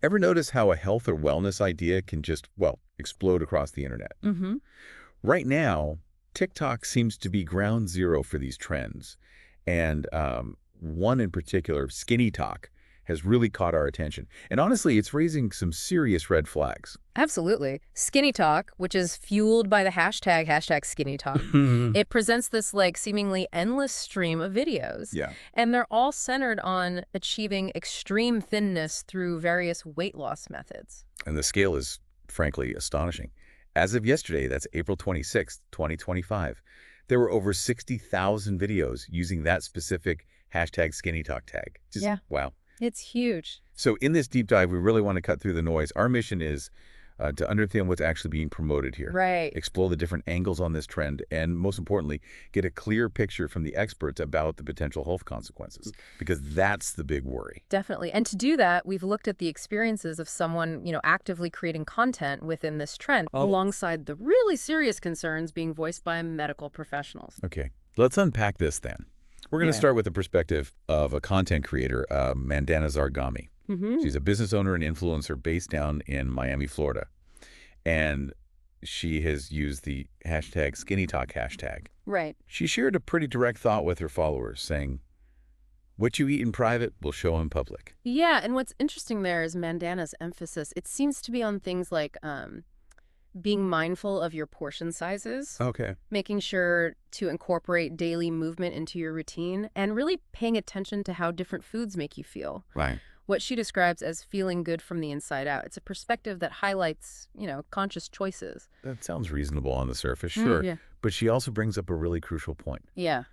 Ever notice how a health or wellness idea can just, well, explode across the internet? Mm-hmm. Right now, TikTok seems to be ground zero for these trends. And one in particular, SkinnyTok, has really caught our attention. And honestly, it's raising some serious red flags. Absolutely. SkinnyTok, which is fueled by the hashtag SkinnyTok, it presents this like seemingly endless stream of videos. Yeah. And they're all centered on achieving extreme thinness through various weight loss methods. And the scale is, frankly, astonishing. As of yesterday, that's April 26th, 2025, there were over 60,000 videos using that specific hashtag SkinnyTok tag. Just, Yeah. wow. It's huge. So in this deep dive, we really want to cut through the noise. Our mission is to understand what's actually being promoted here, Right. explore the different angles on this trend, and most importantly, get a clear picture from the experts about the potential health consequences, because that's the big worry. Definitely. And to do that, we've looked at the experiences of someone, actively creating content within this trend, alongside the really serious concerns being voiced by medical professionals. Okay, let's unpack this then. We're going to start with the perspective of a content creator, Mandana Zargami. Mm-hmm. She's a business owner and influencer based down in Miami, Florida. And she has used the hashtag SkinnyTok hashtag. Right. She shared a pretty direct thought with her followers, saying, what you eat in private will show in public. Yeah, and what's interesting there is Mandana's emphasis. It seems to be on things like being mindful of your portion sizes, Okay. making sure to incorporate daily movement into your routine, and really paying attention to how different foods make you feel. Right. What she describes as feeling good from the inside out. It's a perspective that highlights, conscious choices. That sounds reasonable on the surface, sure. Yeah. But she also brings up a really crucial point. Yeah.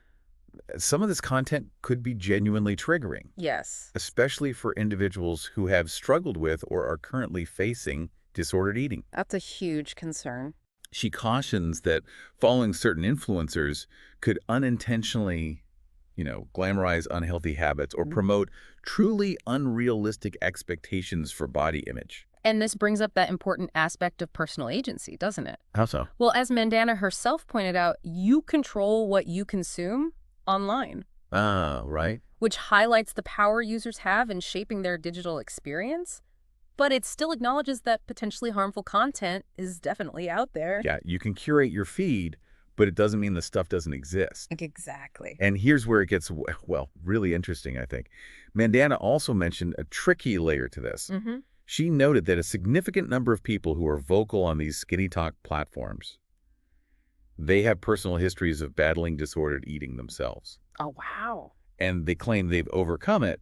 Some of this content could be genuinely triggering, Yes. especially for individuals who have struggled with or are currently facing disordered eating. That's a huge concern. She cautions that following certain influencers could unintentionally, glamorize unhealthy habits or promote truly unrealistic expectations for body image. And this brings up that important aspect of personal agency, doesn't it? How so? Well, as Mandana herself pointed out, you control what you consume online, Ah, right. which highlights the power users have in shaping their digital experience. But it still acknowledges that potentially harmful content is definitely out there. Yeah, you can curate your feed, but it doesn't mean the stuff doesn't exist. Exactly. And here's where it gets, well, really interesting, I think. Mandana also mentioned a tricky layer to this. Mm-hmm. She noted that a significant number of people who are vocal on these SkinnyTok platforms, they have personal histories of battling disordered eating themselves. Oh, wow. And they claim they've overcome it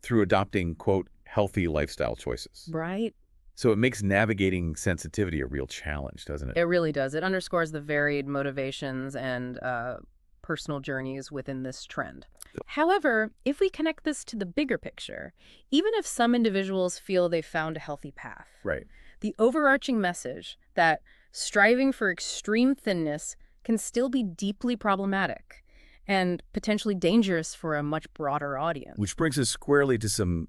through adopting, quote, healthy lifestyle choices. Right. So it makes navigating sensitivity a real challenge, doesn't it? It really does. It underscores the varied motivations and personal journeys within this trend. However, if we connect this to the bigger picture, even if some individuals feel they've found a healthy path, Right. the overarching message that striving for extreme thinness can still be deeply problematic and potentially dangerous for a much broader audience. Which brings us squarely to some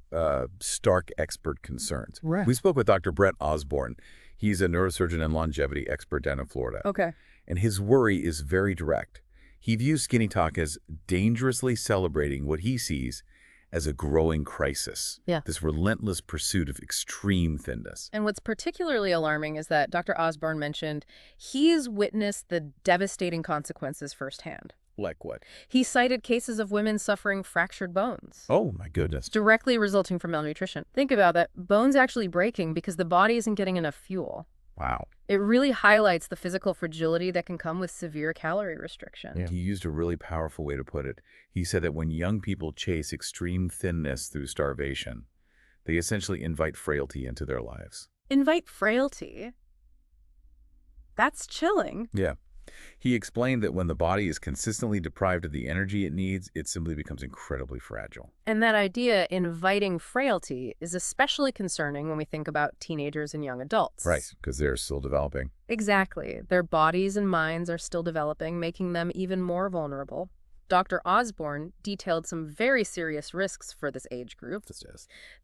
stark expert concerns. Right. We spoke with Dr. Brett Osborne. He's a neurosurgeon and longevity expert down in Florida. Okay. And his worry is very direct. He views SkinnyTok as dangerously celebrating what he sees as a growing crisis. Yeah. This relentless pursuit of extreme thinness. And what's particularly alarming is that Dr. Osborne mentioned he's witnessed the devastating consequences firsthand. Like what? He cited cases of women suffering fractured bones, Oh, my goodness. directly resulting from malnutrition. Think about that. Bones actually breaking because the body isn't getting enough fuel. Wow. It really highlights the physical fragility that can come with severe calorie restriction. Yeah. He used a really powerful way to put it. He said that when young people chase extreme thinness through starvation, they essentially invite frailty into their lives. Invite frailty? That's chilling. Yeah. He explained that when the body is consistently deprived of the energy it needs, it simply becomes incredibly fragile. And that idea, inviting frailty, is especially concerning when we think about teenagers and young adults. Right, because they're still developing. Exactly. Their bodies and minds are still developing, making them even more vulnerable. Dr. Osborne detailed some very serious risks for this age group.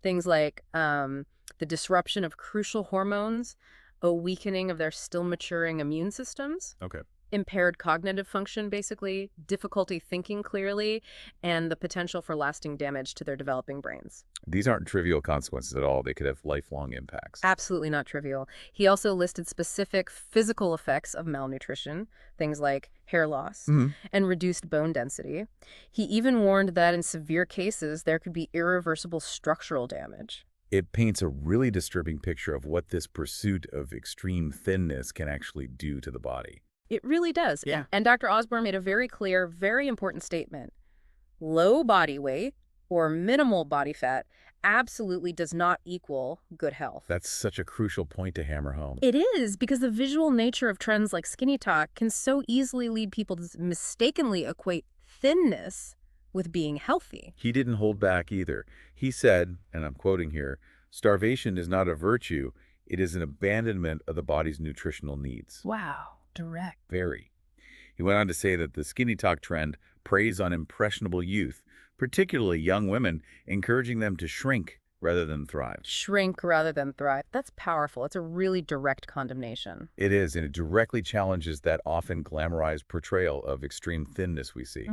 Things like the disruption of crucial hormones, a weakening of their still maturing immune systems, Okay. Impaired cognitive function, basically, difficulty thinking clearly, and the potential for lasting damage to their developing brains. These aren't trivial consequences at all. They could have lifelong impacts. Absolutely not trivial. He also listed specific physical effects of malnutrition, things like hair loss Mhm. and reduced bone density. He even warned that in severe cases, there could be irreversible structural damage. It paints a really disturbing picture of what this pursuit of extreme thinness can actually do to the body. It really does. Yeah. And Dr. Osborne made a very clear, very important statement. Low body weight or minimal body fat absolutely does not equal good health. That's such a crucial point to hammer home. It is, because the visual nature of trends like SkinnyTok can so easily lead people to mistakenly equate thinness with being healthy. He didn't hold back either. He said, and I'm quoting here, "Starvation is not a virtue. It is an abandonment of the body's nutritional needs." Wow, direct. Very. He went on to say that the skinny talk trend preys on impressionable youth, particularly young women, encouraging them to shrink rather than thrive. Shrink rather than thrive. That's powerful. It's a really direct condemnation. It is, and it directly challenges that often glamorized portrayal of extreme thinness we see.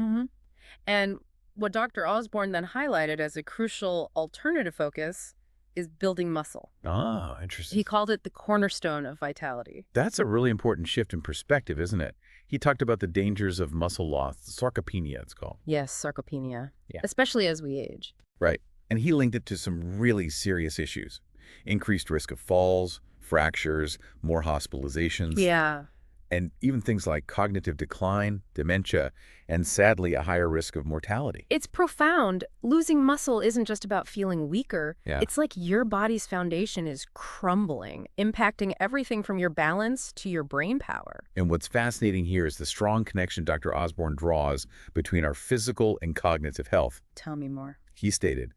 And what Dr. Osborne then highlighted as a crucial alternative focus is building muscle. Ah, interesting. He called it the cornerstone of vitality. That's a really important shift in perspective, isn't it? He talked about the dangers of muscle loss, sarcopenia it's called. Yes, sarcopenia, Yeah. especially as we age. Right. And he linked it to some really serious issues. Increased risk of falls, fractures, more hospitalizations. Yeah. And even things like cognitive decline, dementia, and sadly, a higher risk of mortality. It's profound. Losing muscle isn't just about feeling weaker. Yeah. It's like your body's foundation is crumbling, impacting everything from your balance to your brain power. And what's fascinating here is the strong connection Dr. Osborne draws between our physical and cognitive health. Tell me more. He stated,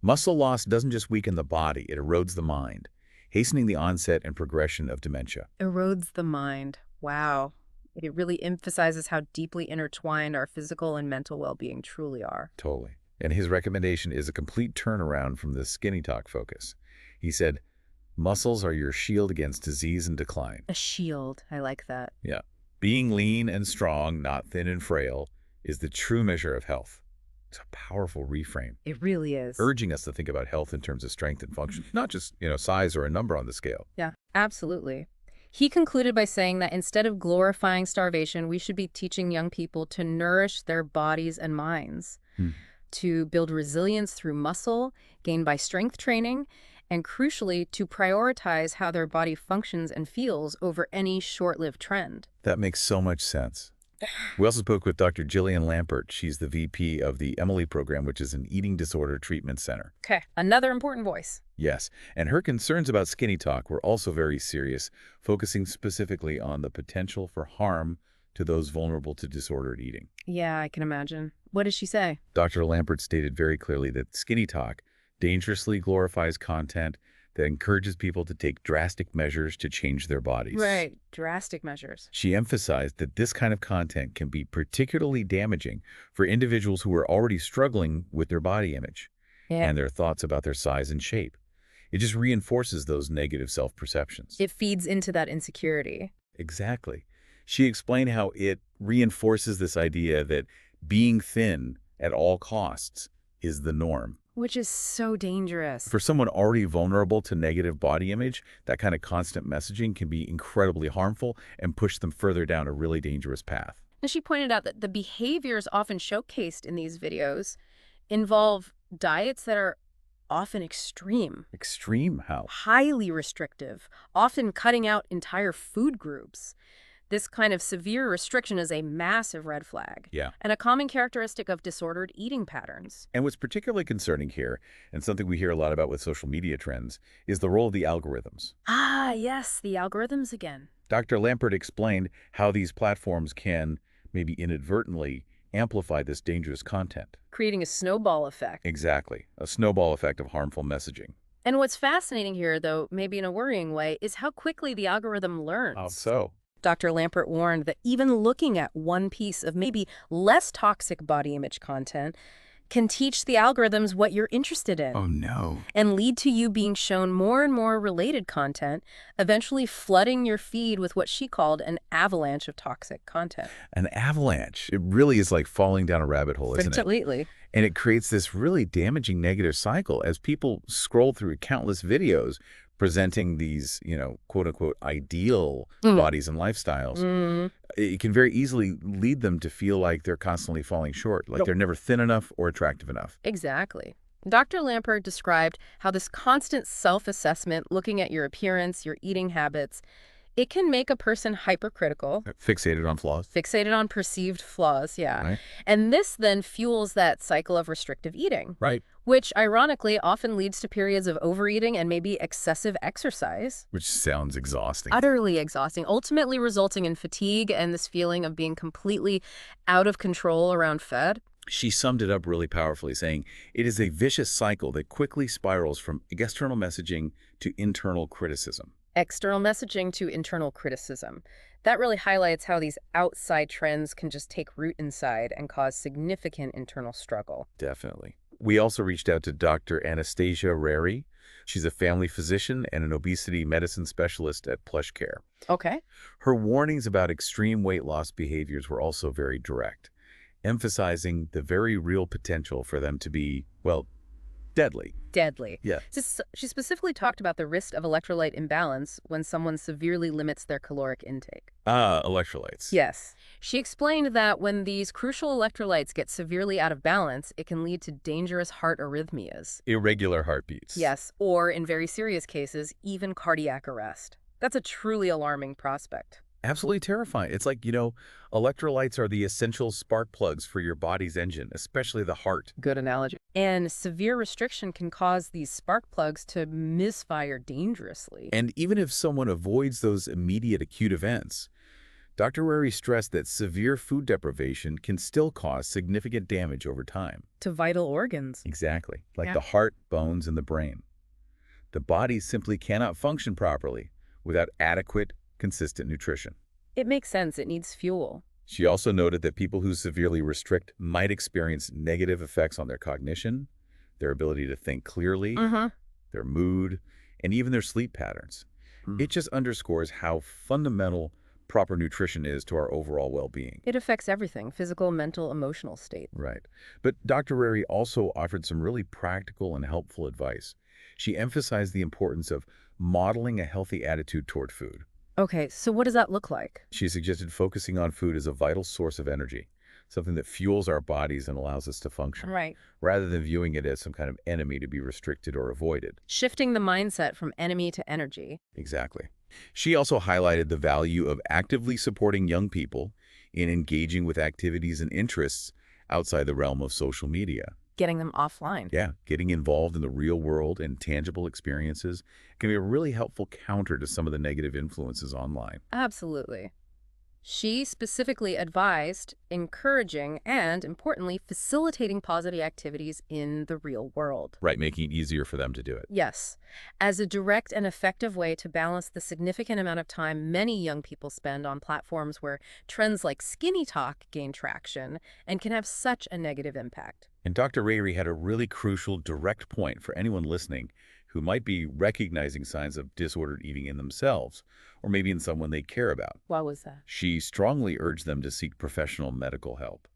"Muscle loss doesn't just weaken the body, it erodes the mind, hastening the onset and progression of dementia." Erodes the mind. Wow. It really emphasizes how deeply intertwined our physical and mental well-being truly are. Totally. And his recommendation is a complete turnaround from the skinny talk focus. He said, "Muscles are your shield against disease and decline." A shield. I like that. Yeah. Being lean and strong, not thin and frail, is the true measure of health. It's a powerful reframe, It really is. urging us to think about health in terms of strength and function, not just, size or a number on the scale. Yeah, absolutely. He concluded by saying that instead of glorifying starvation, we should be teaching young people to nourish their bodies and minds, to build resilience through muscle gained by strength training, and crucially, to prioritize how their body functions and feels over any short-lived trend. That makes so much sense. We also spoke with Dr. Jillian Lampert. She's the VP of the Emily program, which is an eating disorder treatment center. Okay, another important voice. Yes, and her concerns about skinny talk were also very serious, focusing specifically on the potential for harm to those vulnerable to disordered eating. Yeah, I can imagine. What did she say? Dr. Lampert stated very clearly that skinny talk dangerously glorifies content that encourages people to take drastic measures to change their bodies. Right, drastic measures. She emphasized that this kind of content can be particularly damaging for individuals who are already struggling with their body image and their thoughts about their size and shape. It just reinforces those negative self-perceptions. It feeds into that insecurity. Exactly. She explained how it reinforces this idea that being thin at all costs is the norm. Which is so dangerous. For someone already vulnerable to negative body image, that kind of constant messaging can be incredibly harmful and push them further down a really dangerous path. And she pointed out that the behaviors often showcased in these videos involve diets that are often extreme, Extreme how? highly restrictive, often cutting out entire food groups. This kind of severe restriction is a massive red flag. Yeah. And a common characteristic of disordered eating patterns. And what's particularly concerning here, and something we hear a lot about with social media trends, is the role of the algorithms. Ah, yes, the algorithms again. Dr. Lampert explained how these platforms can, maybe inadvertently, amplify this dangerous content. Creating a snowball effect. Exactly. A snowball effect of harmful messaging. And what's fascinating here, though, maybe in a worrying way, is how quickly the algorithm learns. How so? Dr. Lampert warned that even looking at one piece of maybe less toxic body image content can teach the algorithms what you're interested in Oh, no. and lead to you being shown more and more related content, eventually flooding your feed with what she called an avalanche of toxic content. An avalanche. It really is like falling down a rabbit hole, isn't it? Completely. And it creates this really damaging negative cycle as people scroll through countless videos presenting these, quote unquote, ideal bodies and lifestyles. Mm. It can very easily lead them to feel like they're constantly falling short, like they're never thin enough or attractive enough. Exactly. Dr. Lampert described how this constant self-assessment, looking at your appearance, your eating habits, it can make a person hypercritical, Fixated on flaws. fixated on perceived flaws, yeah. Right. And this then fuels that cycle of restrictive eating, Right. which ironically often leads to periods of overeating and maybe excessive exercise. Which sounds exhausting. Utterly exhausting, ultimately resulting in fatigue and this feeling of being completely out of control around food. She summed it up really powerfully, saying, it is a vicious cycle that quickly spirals from external messaging to internal criticism. External messaging to internal criticism. That really highlights how these outside trends can just take root inside and cause significant internal struggle. Definitely. We also reached out to Dr. Anastasia Rary. She's a family physician and an obesity medicine specialist at PlushCare. Okay. Her warnings about extreme weight loss behaviors were also very direct, emphasizing the very real potential for them to be, well, deadly. Deadly. Yeah. She specifically talked about the risk of electrolyte imbalance when someone severely limits their caloric intake. Electrolytes. Yes. She explained that when these crucial electrolytes get severely out of balance, it can lead to dangerous heart arrhythmias. Irregular heartbeats. Yes, or in very serious cases, even cardiac arrest. That's a truly alarming prospect. Absolutely terrifying. It's like, electrolytes are the essential spark plugs for your body's engine, especially the heart. Good analogy. And severe restriction can cause these spark plugs to misfire dangerously. And even if someone avoids those immediate acute events, Dr. Rary stressed that severe food deprivation can still cause significant damage over time. To vital organs. Exactly. Like Yeah. the heart, bones, and the brain. The body simply cannot function properly without adequate, consistent nutrition. It makes sense. It needs fuel. She also noted that people who severely restrict might experience negative effects on their cognition, their ability to think clearly, their mood, and even their sleep patterns. It just underscores how fundamental proper nutrition is to our overall well-being. It affects everything, physical, mental, emotional state. Right. But Dr. Rary also offered some really practical and helpful advice. She emphasized the importance of modeling a healthy attitude toward food. Okay, so what does that look like? She suggested focusing on food as a vital source of energy, something that fuels our bodies and allows us to function, Right. rather than viewing it as some kind of enemy to be restricted or avoided. Shifting the mindset from enemy to energy. Exactly. She also highlighted the value of actively supporting young people in engaging with activities and interests outside the realm of social media. Getting them offline. Yeah, getting involved in the real world and tangible experiences can be a really helpful counter to some of the negative influences online. Absolutely. She specifically advised encouraging and, importantly, facilitating positive activities in the real world. Right, making it easier for them to do it. Yes, as a direct and effective way to balance the significant amount of time many young people spend on platforms where trends like SkinnyTok gain traction and can have such a negative impact. And Dr. Rary had a really crucial, direct point for anyone listening who might be recognizing signs of disordered eating in themselves, or maybe in someone they care about. What was that? She strongly urged them to seek professional medical help.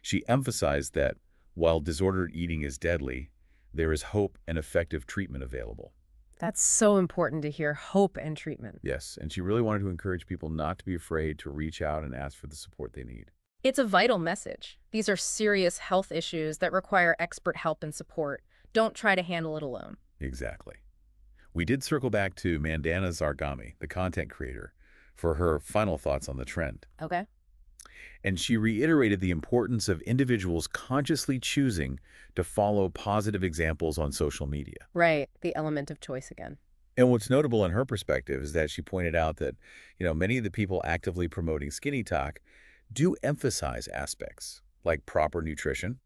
She emphasized that while disordered eating is deadly, there is hope and effective treatment available. That's so important to hear, hope and treatment. Yes, and she really wanted to encourage people not to be afraid to reach out and ask for the support they need. It's a vital message. These are serious health issues that require expert help and support. Don't try to handle it alone. Exactly. We did circle back to Mandana Zargami, the content creator, for her final thoughts on the trend. Okay. And she reiterated the importance of individuals consciously choosing to follow positive examples on social media. Right. The element of choice again. And what's notable in her perspective is that she pointed out that, many of the people actively promoting SkinnyTok do emphasize aspects like proper nutrition,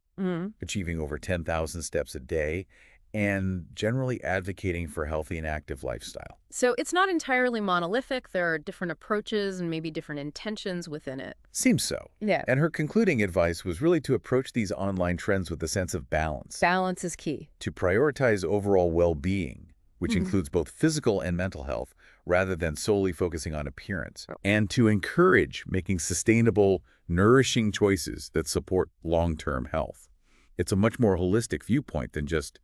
achieving over 10,000 steps a day, and generally advocating for a healthy and active lifestyle. So it's not entirely monolithic. There are different approaches and maybe different intentions within it. Seems so. Yeah. And her concluding advice was really to approach these online trends with a sense of balance, Balance is key. to prioritize overall well-being, which Mhm. includes both physical and mental health, rather than solely focusing on appearance, and to encourage making sustainable, nourishing choices that support long-term health. It's a much more holistic viewpoint than just,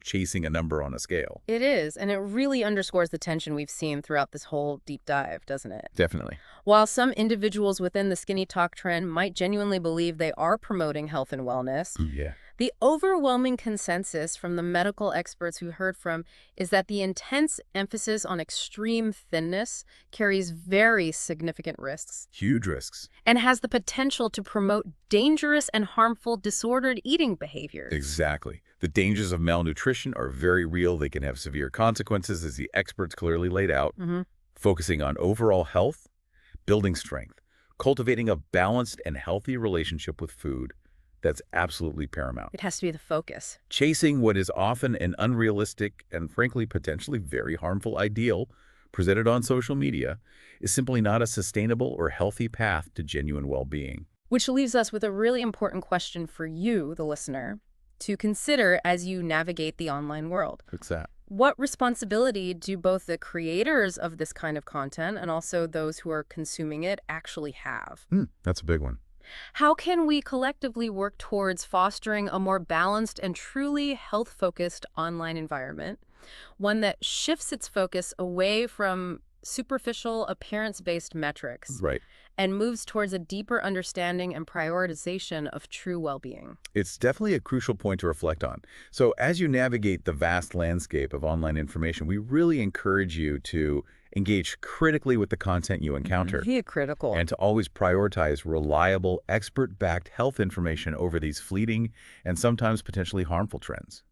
chasing a number on a scale. It is, and it really underscores the tension we've seen throughout this whole deep dive, doesn't it? Definitely. While some individuals within the skinny talk trend might genuinely believe they are promoting health and wellness, Yeah. the overwhelming consensus from the medical experts we heard from is that the intense emphasis on extreme thinness carries very significant risks Huge risks. and has the potential to promote dangerous and harmful disordered eating behaviors. Exactly. The dangers of malnutrition are very real. They can have severe consequences, as the experts clearly laid out. Focusing on overall health, building strength, cultivating a balanced and healthy relationship with food, that's absolutely paramount. It has to be the focus. Chasing what is often an unrealistic and frankly potentially very harmful ideal presented on social media is simply not a sustainable or healthy path to genuine well-being. Which leaves us with a really important question for you, the listener, to consider as you navigate the online world. What's that? What responsibility do both the creators of this kind of content and also those who are consuming it actually have? That's a big one. How can we collectively work towards fostering a more balanced and truly health-focused online environment, one that shifts its focus away from superficial appearance-based metrics Right. and moves towards a deeper understanding and prioritization of true well-being? It's definitely a crucial point to reflect on. So as you navigate the vast landscape of online information, we really encourage you to engage critically with the content you encounter Be critical. and to always prioritize reliable, expert-backed health information over these fleeting and sometimes potentially harmful trends.